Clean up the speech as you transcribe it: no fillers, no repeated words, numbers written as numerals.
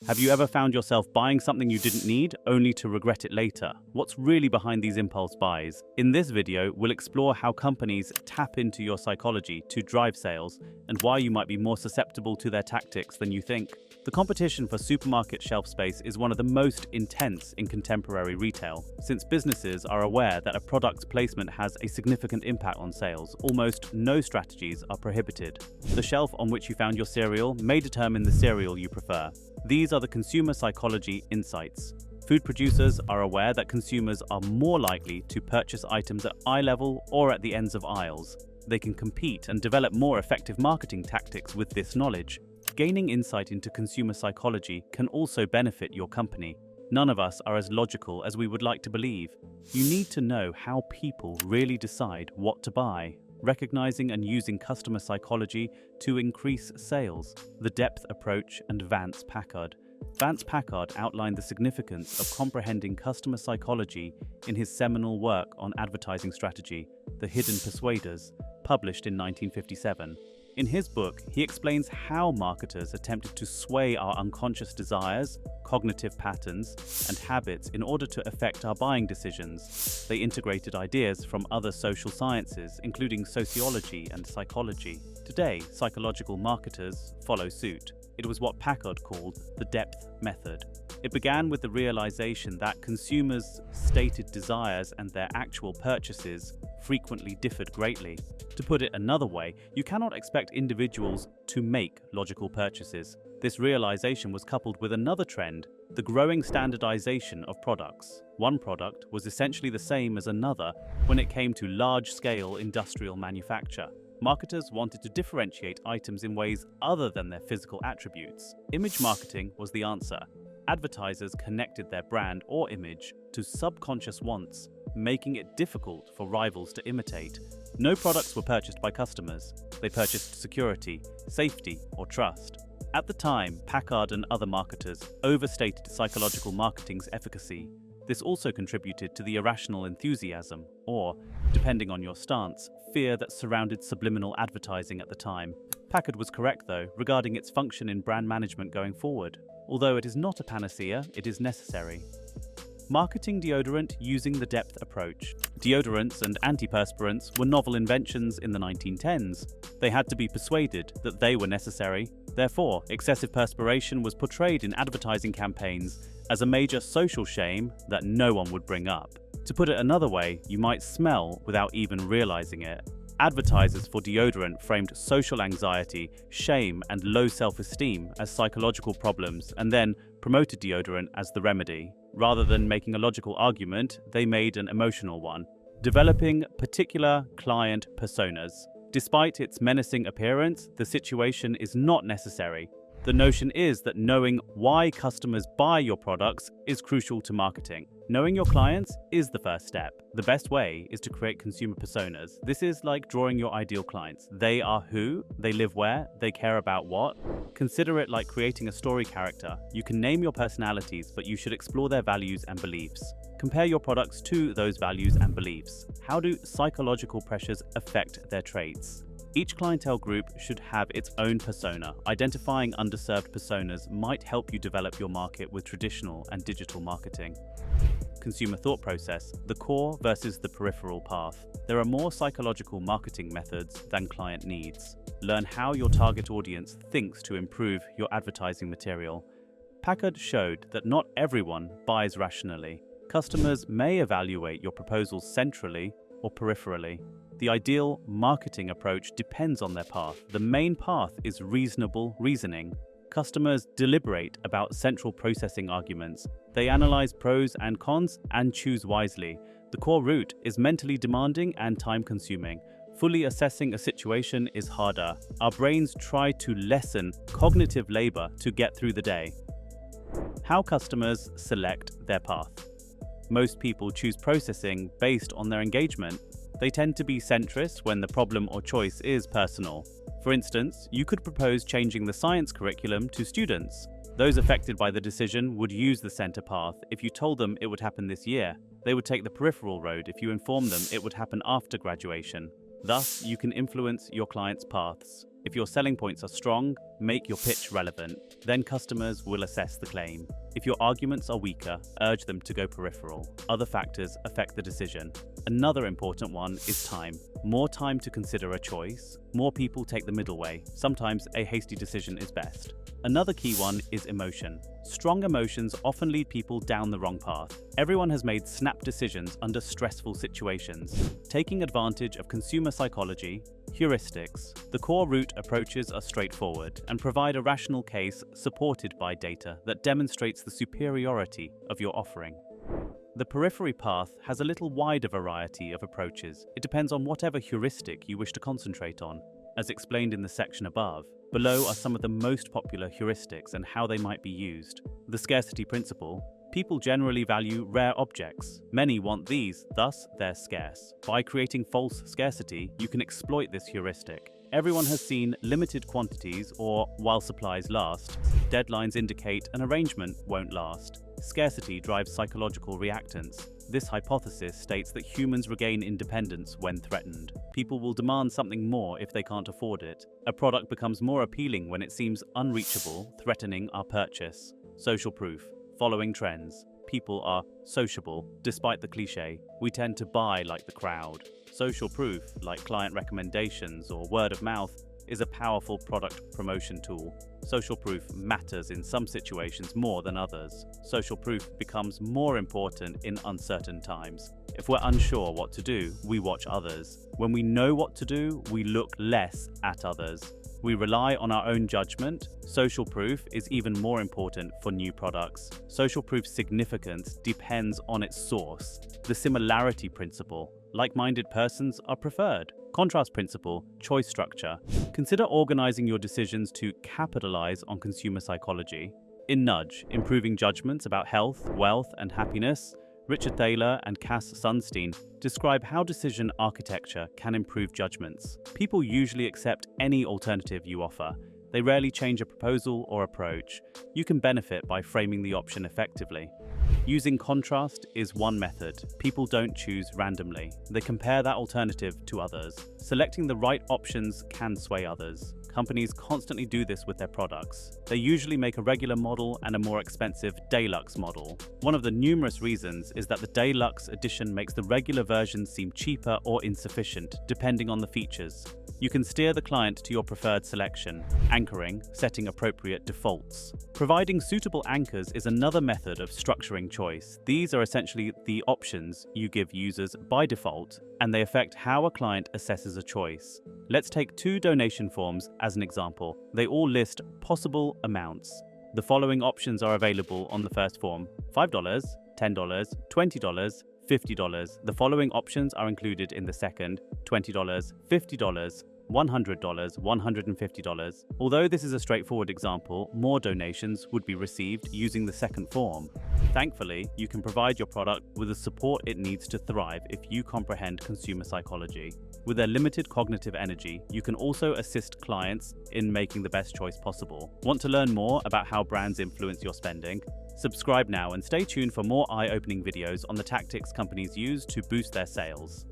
Have you ever found yourself buying something you didn't need, only to regret it later? What's really behind these impulse buys? In this video, we'll explore how companies tap into your psychology to drive sales and why you might be more susceptible to their tactics than you think. The competition for supermarket shelf space is one of the most intense in contemporary retail. Since businesses are aware that a product's placement has a significant impact on sales, almost no strategies are prohibited. The shelf on which you found your cereal may determine the cereal you prefer. These are the consumer psychology insights. Food producers are aware that consumers are more likely to purchase items at eye level or at the ends of aisles. They can compete and develop more effective marketing tactics with this knowledge. Gaining insight into consumer psychology can also benefit your company. None of us are as logical as we would like to believe. You need to know how people really decide what to buy. Recognizing and using customer psychology to increase sales. The Depth Approach and Vance Packard. Vance Packard outlined the significance of comprehending customer psychology in his seminal work on advertising strategy, The Hidden Persuaders, published in 1957. In his book, he explains how marketers attempted to sway our unconscious desires, cognitive patterns, and habits in order to affect our buying decisions. They integrated ideas from other social sciences, including sociology and psychology. Today, psychological marketers follow suit. It was what Packard called the depth method. It began with the realization that consumers' stated desires and their actual purchases frequently differed greatly. To put it another way, you cannot expect individuals to make logical purchases. This realization was coupled with another trend, the growing standardization of products. One product was essentially the same as another when it came to large-scale industrial manufacture. Marketers wanted to differentiate items in ways other than their physical attributes. Image marketing was the answer. Advertisers connected their brand or image to subconscious wants, making it difficult for rivals to imitate. No products were purchased by customers. They purchased security, safety, or trust. At the time, Packard and other marketers overstated psychological marketing's efficacy. This also contributed to the irrational enthusiasm, or, depending on your stance, fear that surrounded subliminal advertising at the time. Packard was correct, though, regarding its function in brand management going forward. Although it is not a panacea, it is necessary. Marketing deodorant using the depth approach. Deodorants and antiperspirants were novel inventions in the 1910s. They had to be persuaded that they were necessary. Therefore, excessive perspiration was portrayed in advertising campaigns as a major social shame that no one would bring up. To put it another way, you might smell without even realizing it. Advertisers for deodorant framed social anxiety, shame, and low self-esteem as psychological problems and then promoted deodorant as the remedy. Rather than making a logical argument, they made an emotional one, developing particular client personas. Despite its menacing appearance, the situation is not necessary. The notion is that knowing why customers buy your products is crucial to marketing. Knowing your clients is the first step. The best way is to create consumer personas. This is like drawing your ideal clients. They are who, they live where, they care about what. Consider it like creating a story character. You can name your personalities, but you should explore their values and beliefs. Compare your products to those values and beliefs. How do psychological pressures affect their traits? Each clientele group should have its own persona. Identifying underserved personas might help you develop your market with traditional and digital marketing. Consumer thought process, the core versus the peripheral path. There are more psychological marketing methods than client needs. Learn how your target audience thinks to improve your advertising material. Packard showed that not everyone buys rationally. Customers may evaluate your proposals centrally or peripherally. The ideal marketing approach depends on their path. The main path is reasonable reasoning. Customers deliberate about central processing arguments. They analyze pros and cons and choose wisely. The core route is mentally demanding and time-consuming. Fully assessing a situation is harder. Our brains try to lessen cognitive labor to get through the day. How customers select their path. Most people choose processing based on their engagement. They tend to be centrist when the problem or choice is personal. For instance, you could propose changing the science curriculum to students. Those affected by the decision would use the center path if you told them it would happen this year. They would take the peripheral road if you informed them it would happen after graduation. Thus, you can influence your clients' paths. If your selling points are strong, make your pitch relevant. Then customers will assess the claim. If your arguments are weaker, urge them to go peripheral. Other factors affect the decision. Another important one is time. More time to consider a choice. More people take the middle way. Sometimes a hasty decision is best. Another key one is emotion. Strong emotions often lead people down the wrong path. Everyone has made snap decisions under stressful situations. Taking advantage of consumer psychology, heuristics, the core route approaches are straightforward and provide a rational case supported by data that demonstrates the superiority of your offering. The periphery path has a little wider variety of approaches. It depends on whatever heuristic you wish to concentrate on. As explained in the section above, below are some of the most popular heuristics and how they might be used. The scarcity principle. People generally value rare objects. Many want these, thus they're scarce. By creating false scarcity, you can exploit this heuristic. Everyone has seen limited quantities or while supplies last. Deadlines indicate an arrangement won't last. Scarcity drives psychological reactance. This hypothesis states that humans regain independence when threatened. People will demand something more if they can't afford it. A product becomes more appealing when it seems unreachable, threatening our purchase. Social proof. Following trends. People are sociable. Despite the cliche, we tend to buy like the crowd. Social proof, like client recommendations or word of mouth, is a powerful product promotion tool. Social proof matters in some situations more than others. Social proof becomes more important in uncertain times. If we're unsure what to do, we watch others. When we know what to do, we look less at others. We rely on our own judgment. Social proof is even more important for new products. Social proof's significance depends on its source. The similarity principle. Like-minded persons are preferred. Contrast principle, choice structure. Consider organizing your decisions to capitalize on consumer psychology. In Nudge, Improving Judgments About Health, Wealth, and Happiness, Richard Thaler and Cass Sunstein describe how decision architecture can improve judgments. People usually accept any alternative you offer. They rarely change a proposal or approach. You can benefit by framing the option effectively. Using contrast is one method. People don't choose randomly. They compare that alternative to others. Selecting the right options can sway others. Companies constantly do this with their products. They usually make a regular model and a more expensive deluxe model. One of the numerous reasons is that the deluxe edition makes the regular version seem cheaper or insufficient, depending on the features. You can steer the client to your preferred selection. Anchoring, setting appropriate defaults. Providing suitable anchors is another method of structuring choice. These are essentially the options you give users by default, and they affect how a client assesses a choice. Let's take 2 donation forms as an example. They all list possible amounts. The following options are available on the first form: $5, $10, $20, $50. The following options are included in the second: $20, $50, $100, $150. Although this is a straightforward example, more donations would be received using the second form. Thankfully, you can provide your product with the support it needs to thrive if you comprehend consumer psychology. With their limited cognitive energy, you can also assist clients in making the best choice possible. Want to learn more about how brands influence your spending? Subscribe now and stay tuned for more eye-opening videos on the tactics companies use to boost their sales.